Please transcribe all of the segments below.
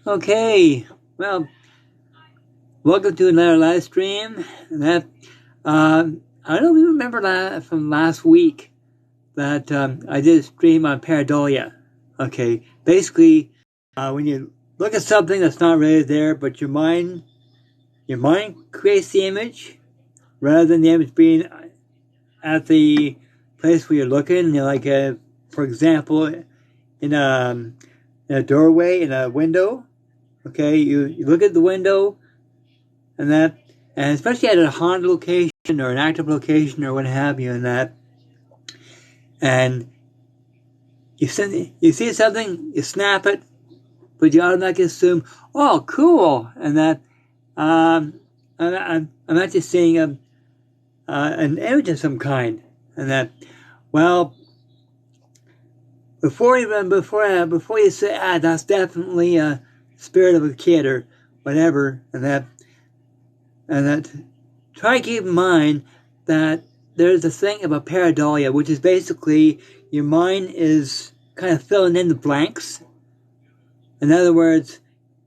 Okay, well, welcome to another live stream. That I don't know if you remember from last week that I did a stream on pareidolia. Okay, basically, when you look at something that's not really there, but your mind creates the image rather than the image being at the place where you're looking. For example, in a doorway, in a window. Okay, you look at the window, and especially at a haunted location or an active location or what have you, and you see something, you snap it, but you automatically assume, oh, cool, and I'm actually seeing an image of some kind, and well, before you say, that's definitely a spirit of a kid or whatever, and try to keep in mind that there's a thing about pareidolia, which is basically your mind is kind of filling in the blanks. In other words,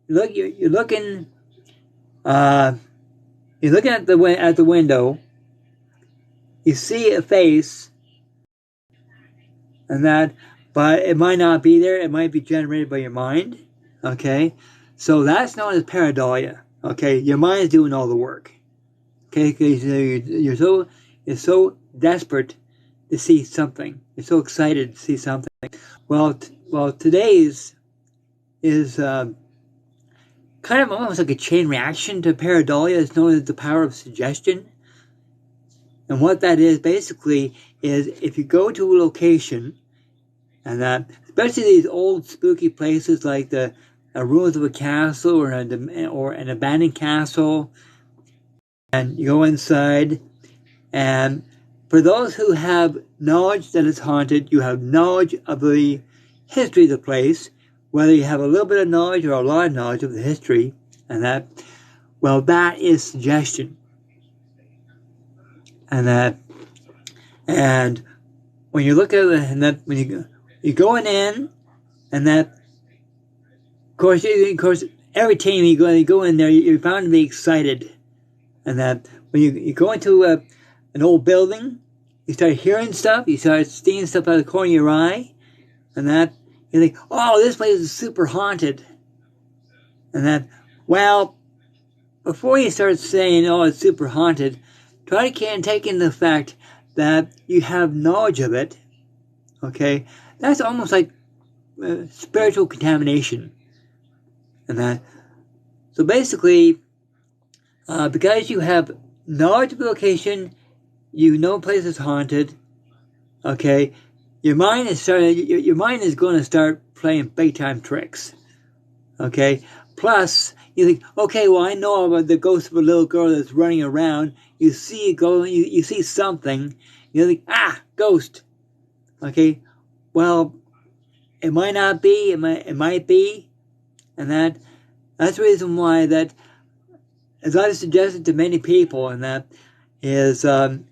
you're looking at the window, you see a face, but it might not be there. It might be generated by your mind. Okay, so that's known as pareidolia. Okay, your mind is doing all the work. Okay, because you're so desperate to see something. You're so excited to see something. Well, today's is kind of almost like a chain reaction to pareidolia. It's known as the power of suggestion. And what that is basically is if you go to a location, and especially these old spooky places like the ruins of a castle or an abandoned castle, and you go inside, and for those who have knowledge that it's haunted, you have knowledge of the history of the place, whether you have a little bit of knowledge or a lot of knowledge of the history, that is suggestion. And when you look at it, when you're going in, and of course, every time you go in there, you're bound to be excited. And when you go into an old building, you start hearing stuff, you start seeing stuff out of the corner of your eye, and you think, oh, this place is super haunted. And before you start saying, oh, it's super haunted, try to take into the fact that you have knowledge of it. Okay, that's almost like spiritual contamination. And so basically, because you have knowledge of the location, you know place is haunted. Okay, your mind is going to start playing big time tricks. Okay, plus you think, okay, well, I know about the ghost of a little girl that's running around. You see you see something. You think, ghost. Okay, well, it might not be. It might be, and that's the reason why that, as I've suggested to many people, and that is, when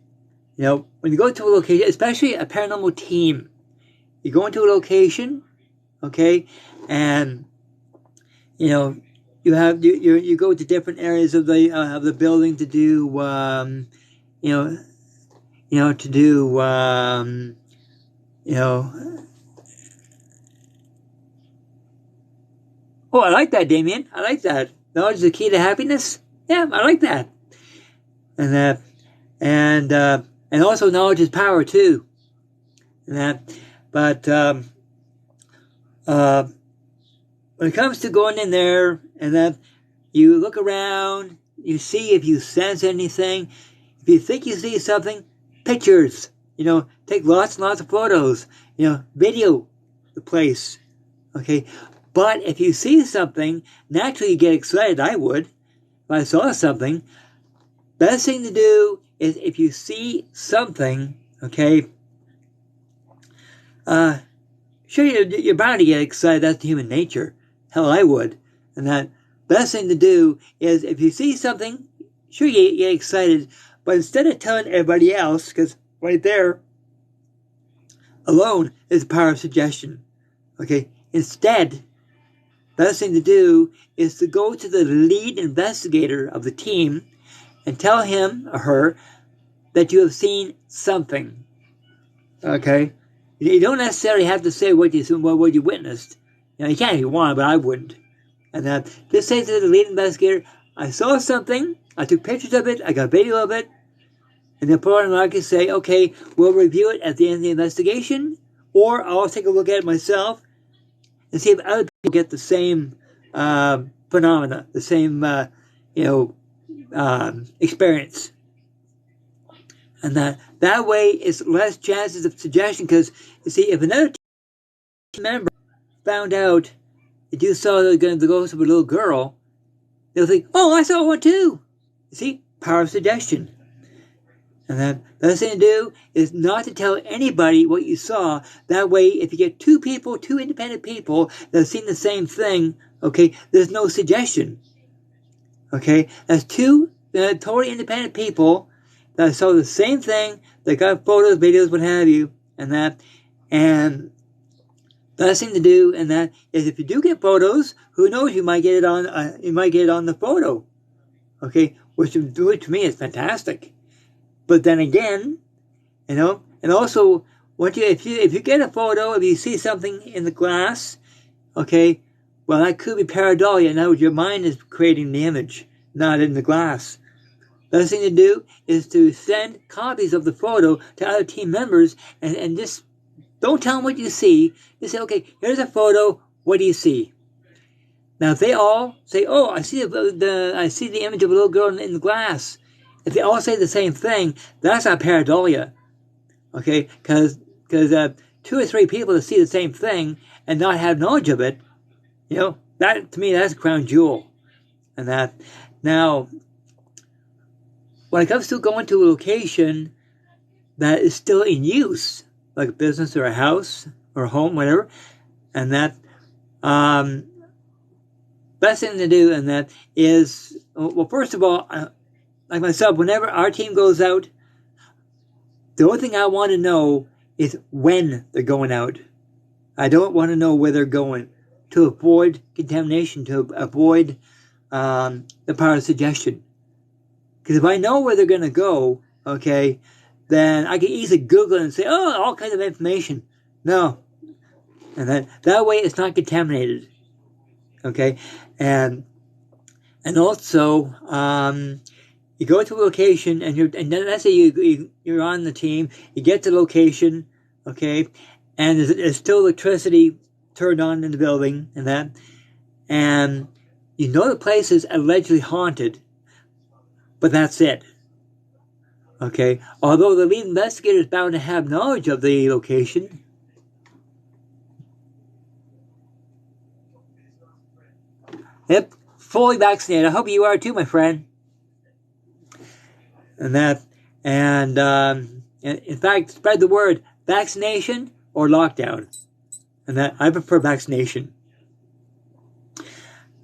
you go to a location, especially a paranormal team, you go into a location, okay, and you go to different areas of the building to do Oh, I like that, Damien. I like that. Knowledge is the key to happiness. Yeah, I like that. And also knowledge is power too. But when it comes to going in there, and you look around, you see if you sense anything. If you think you see something, pictures. Take lots and lots of photos. Video the place. Okay. But if you see something, naturally you get excited. I would. If I saw something, best thing to do is if you see something, okay, sure, you're bound to get excited. That's human nature. Hell, I would. And best thing to do is if you see something, sure, you get excited, but instead of telling everybody else, because right there alone is the power of suggestion. Okay, instead, best thing to do is to go to the lead investigator of the team and tell him or her that you have seen something. Okay? You don't necessarily have to say what you witnessed. You can't if you want, but I wouldn't. And just say to the lead investigator, I saw something, I took pictures of it, I got video of it, and then put on the market and say, okay, we'll review it at the end of the investigation, or I'll take a look at it myself and see if other people get the same phenomena, the same experience. And that way it's less chances of suggestion, because you see, if another team member found out that you saw the ghost of a little girl, they'll think, oh, I saw one too. You see, power of suggestion. And the best thing to do is not to tell anybody what you saw. That way, if you get two independent people that have seen the same thing, okay, there's no suggestion. Okay, that's two totally independent people that saw the same thing, that got photos, videos, what have you, and the best thing to do, and that is, if you do get photos, who knows, you might get it on the photo, okay, which to me is fantastic. But then again, and also, if you get a photo, if you see something in the glass, okay, well, that could be pareidolia. In other words, your mind is creating the image, not in the glass. Best thing to do is to send copies of the photo to other team members, and just don't tell them what you see. Just say, okay, here's a photo. What do you see? Now, if they all say, oh, I see the image of a little girl in the glass. If they all say the same thing, that's not pareidolia. Okay, because 2 or 3 people that see the same thing and not have knowledge of it, that to me, that's a crown jewel. And that now, when it comes to going to a location that is still in use, like a business or a house or a home, whatever, and that best thing to do, and that is, well, first of all, like myself, whenever our team goes out, the only thing I want to know is when they're going out. I don't want to know where they're going, to avoid contamination, to avoid the power of suggestion. Because if I know where they're going to go, okay, then I can easily Google it and say, oh, all kinds of information. No. And that way it's not contaminated. Okay? And also, you go to a location, and then let's say you're on the team, you get to the location, okay, and there's still electricity turned on in the building, and you know the place is allegedly haunted, but that's it. Okay, although the lead investigator is bound to have knowledge of the location. Yep, fully vaccinated. I hope you are too, my friend. And in fact, spread the word: vaccination or lockdown. And that I prefer vaccination.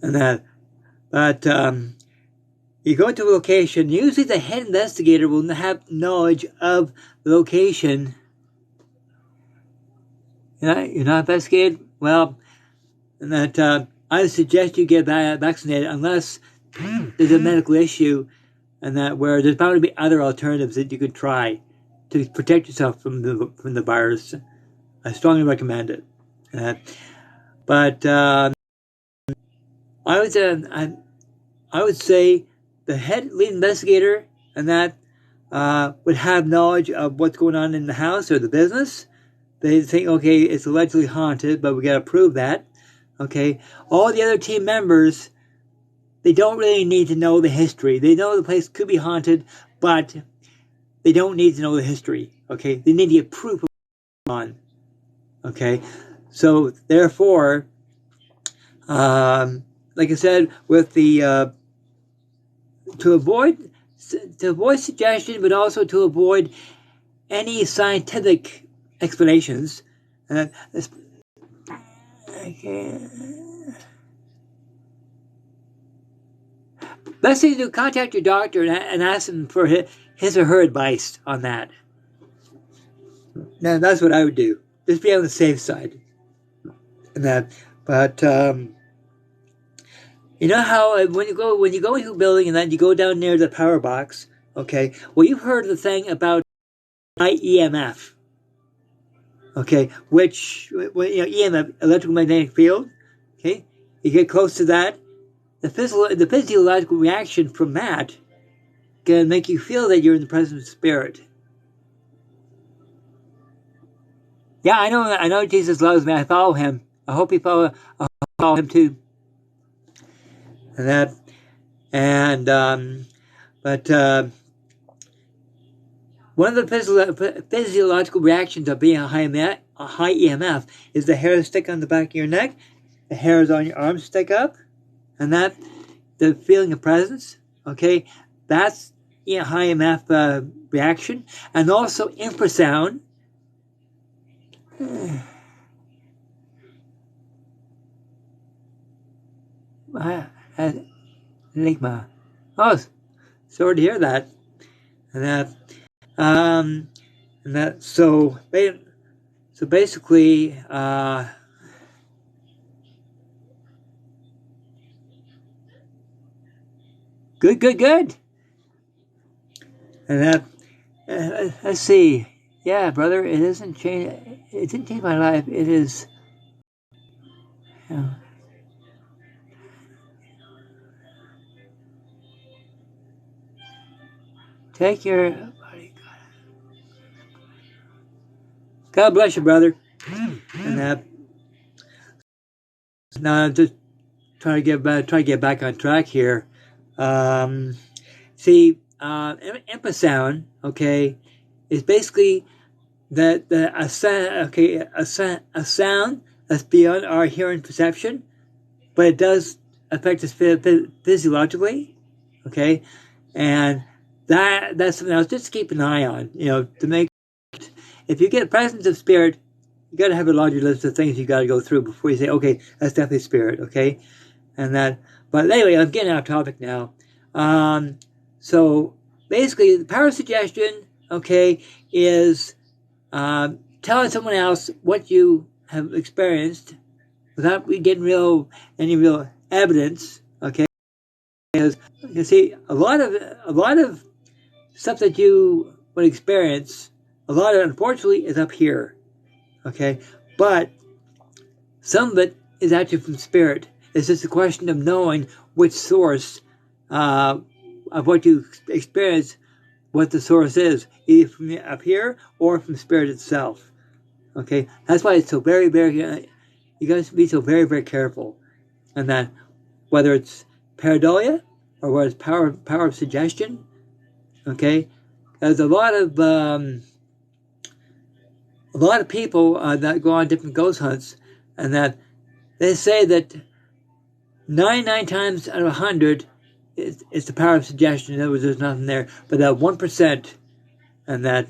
But you go to a location. Usually, the head investigator will have knowledge of the location. You're not investigated? Well, and I suggest you get vaccinated unless there's a medical issue, and where there's bound to be other alternatives that you could try to protect yourself from the virus. I strongly recommend it. But I would say the head lead investigator would have knowledge of what's going on in the house or the business. They think, okay, it's allegedly haunted, but we got to prove that. Okay, all the other team members, they don't really need to know the history. They know the place could be haunted, but they don't need to know the history. Okay, they need to get proof of what's going on. Okay, so therefore, like I said, with the to avoid suggestion, but also to avoid any scientific explanations. Best thing to do, contact your doctor and ask him for his or her advice on that. Now, that's what I would do. Just be on the safe side. But You know how when you go into a building and then you go down near the power box, okay? Well, you've heard the thing about EMF, okay? Which EMF, electrical magnetic field, okay? You get close to that, the physiological reaction from that can make you feel that you're in the presence of spirit. Yeah, I know Jesus loves me. I follow him. I hope you follow him too. But one of the physiological reactions of being a high EMF is the hairs stick on the back of your neck, the hairs on your arms stick up, and that the feeling of presence. Okay, that's high EMF reaction, and also infrasound. Enigma. Oh, sorry to hear that. So basically, good. And that, let's see. Yeah, brother, it doesn't change. It didn't change my life. It is. Take your body. God bless you, brother. And that. Now I'm just trying to get back on track here. See, empath, okay, is basically a sound that's beyond our hearing perception, but it does affect us physiologically, okay, and that's something else. Just keep an eye on, to make. If you get a presence of spirit, you got to have a laundry list of things you got to go through before you say, okay, that's definitely spirit, okay, and that. But anyway, I'm getting off topic now. So basically, the power of suggestion, okay, is telling someone else what you have experienced without getting any real evidence, okay? Because you see, a lot of stuff that you would experience, a lot of it, unfortunately, is up here, okay? But some of it is actually from spirit. It's just a question of knowing which source of what you experience, what the source is, either from up here or from spirit itself. Okay, that's why it's so very, very. You guys be so very, very careful, and that whether it's pareidolia or whether it's power of suggestion. Okay, there's a lot of people that go on different ghost hunts, and that they say that 99 times out of 100. It's the power of suggestion. In other words, there's nothing there, but that 1%, and that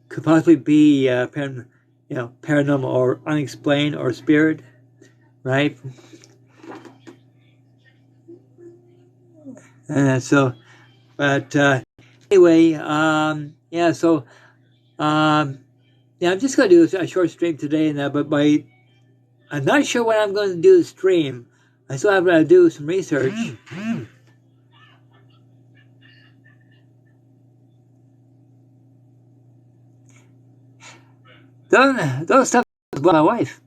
could possibly be paranormal or unexplained or spirit, right? And so, but anyway, yeah. So, I'm just going to do a short stream today, and that. But I'm not sure when I'm going to do the stream. I still have to do some research. Those stuff is my wife.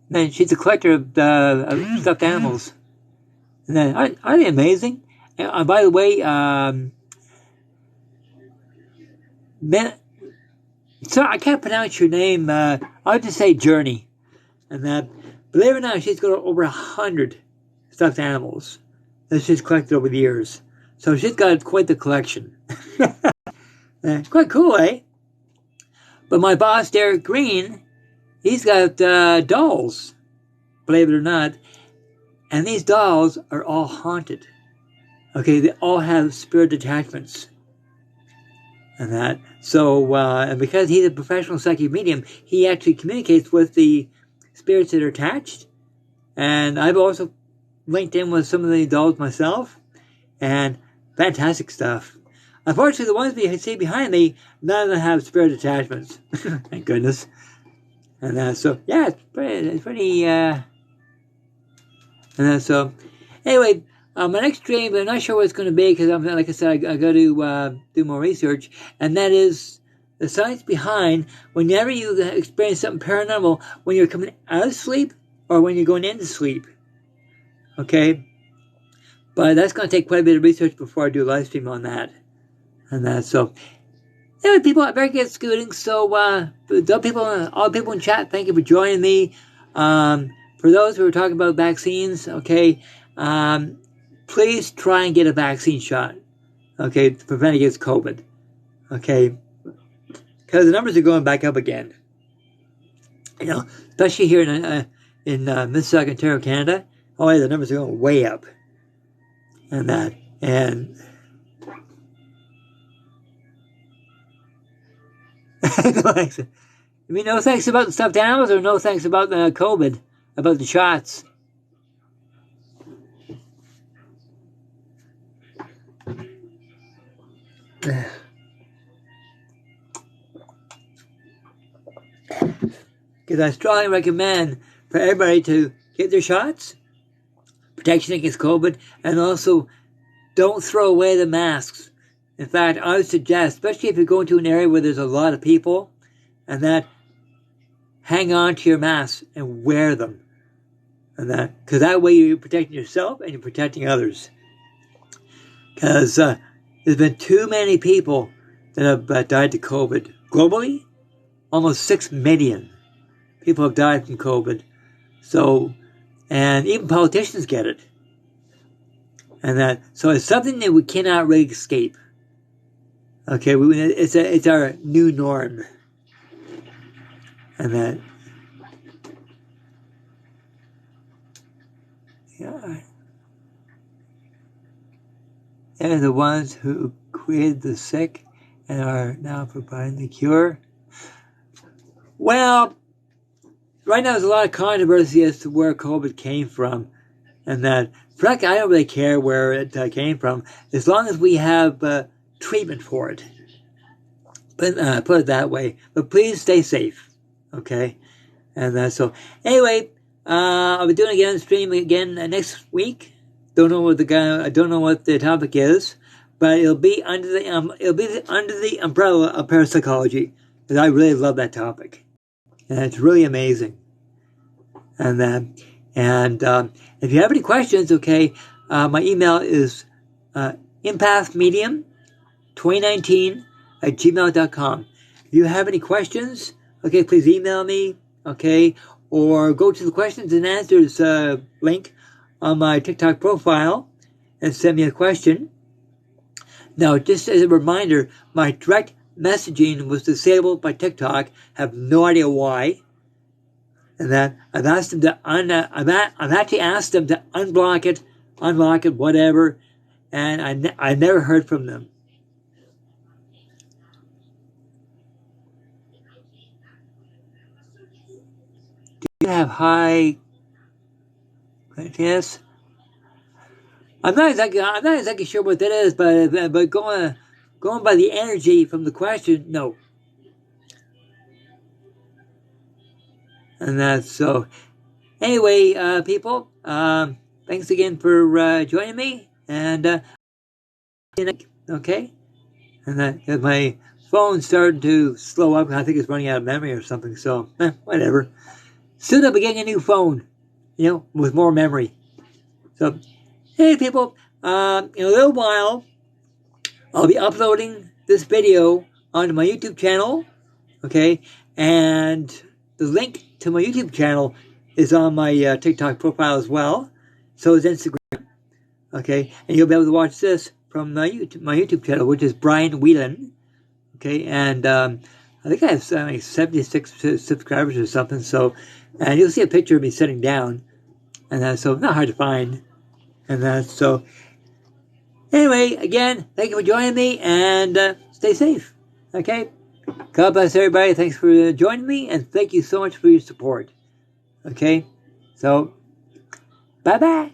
And then she's a collector of stuffed animals. And then aren't they amazing? And by the way, so I can't pronounce your name. I'll just say Journey. And that, believe it or not, she's got over 100 stuffed animals that she's collected over the years. So she's got quite the collection. Quite cool, eh? But my boss, Derek Green, he's got dolls, believe it or not. And these dolls are all haunted. Okay, they all have spirit attachments. And that. So, and because he's a professional psychic medium, he actually communicates with the spirits that are attached. And I've also linked in with some of the dolls myself. And fantastic stuff. Unfortunately, the ones you see behind me, none of them have spirit attachments. Thank goodness. And so, yeah, it's pretty. And so, Anyway, my next stream, I'm not sure what it's going to be because, like I said, I got to do more research, and that is the science behind whenever you experience something paranormal, when you're coming out of sleep or when you're going into sleep. Okay? But that's going to take quite a bit of research before I do a live stream on that. So, anyway, people, I'm very good at scooting. So, all the people in chat, thank you for joining me. For those who are talking about vaccines, okay, please try and get a vaccine shot, okay, to prevent against COVID, okay, because the numbers are going back up again. You know, especially here in Mississauga, Ontario, Canada. Oh, yeah, the numbers are going way up, and no thanks. I mean, no thanks about the stuffed animals, or no thanks about the COVID, about the shots. Because I strongly recommend for everybody to get their shots, protection against COVID, and also don't throw away the masks. In fact, I would suggest, especially if you're going to an area where there's a lot of people, and that hang on to your masks and wear them. Because that way you're protecting yourself and you're protecting others. Because there's been too many people that have died to COVID. Globally, almost 6 million people have died from COVID. So, and even politicians get it. So it's something that we cannot really escape. Okay, it's our new norm. Yeah. They're the ones who created the sick and are now providing the cure. Well, right now there's a lot of controversy as to where COVID came from, frankly, I don't really care where it came from, as long as we have treatment for it. But put it that way. But please stay safe, okay? So anyway, I'll be doing a stream again next week. I don't know what the topic is, but it'll be under the umbrella of parapsychology, because I really love that topic, and it's really amazing. If you have any questions, okay, my email is empathmedium2019@gmail.com. If you have any questions, okay, please email me, okay, or go to the questions and answers link on my TikTok profile and send me a question. Now, just as a reminder, my direct messaging was disabled by TikTok. Have no idea why. And I've asked them to I've actually asked them to unlock it, whatever, and I never heard from them. Do you have high? Yes. I'm not exactly sure what that is, but going by the energy from the question, no. So. Anyway, people, thanks again for joining me, and okay. Because my phone's starting to slow up. I think it's running out of memory or something. So whatever. Soon I'll be getting a new phone, with more memory. So, hey, people, in a little while, I'll be uploading this video onto my YouTube channel, okay? And the link to my YouTube channel is on my TikTok profile as well. So is Instagram, okay? And you'll be able to watch this from my YouTube channel, which is Brian Wieland, okay? And I think I have 76 subscribers or something. So, and you'll see a picture of me sitting down. And so not hard to find. So anyway, again, thank you for joining me, and stay safe. Okay? God bless everybody. Thanks for joining me, and thank you so much for your support. Okay? So, bye-bye.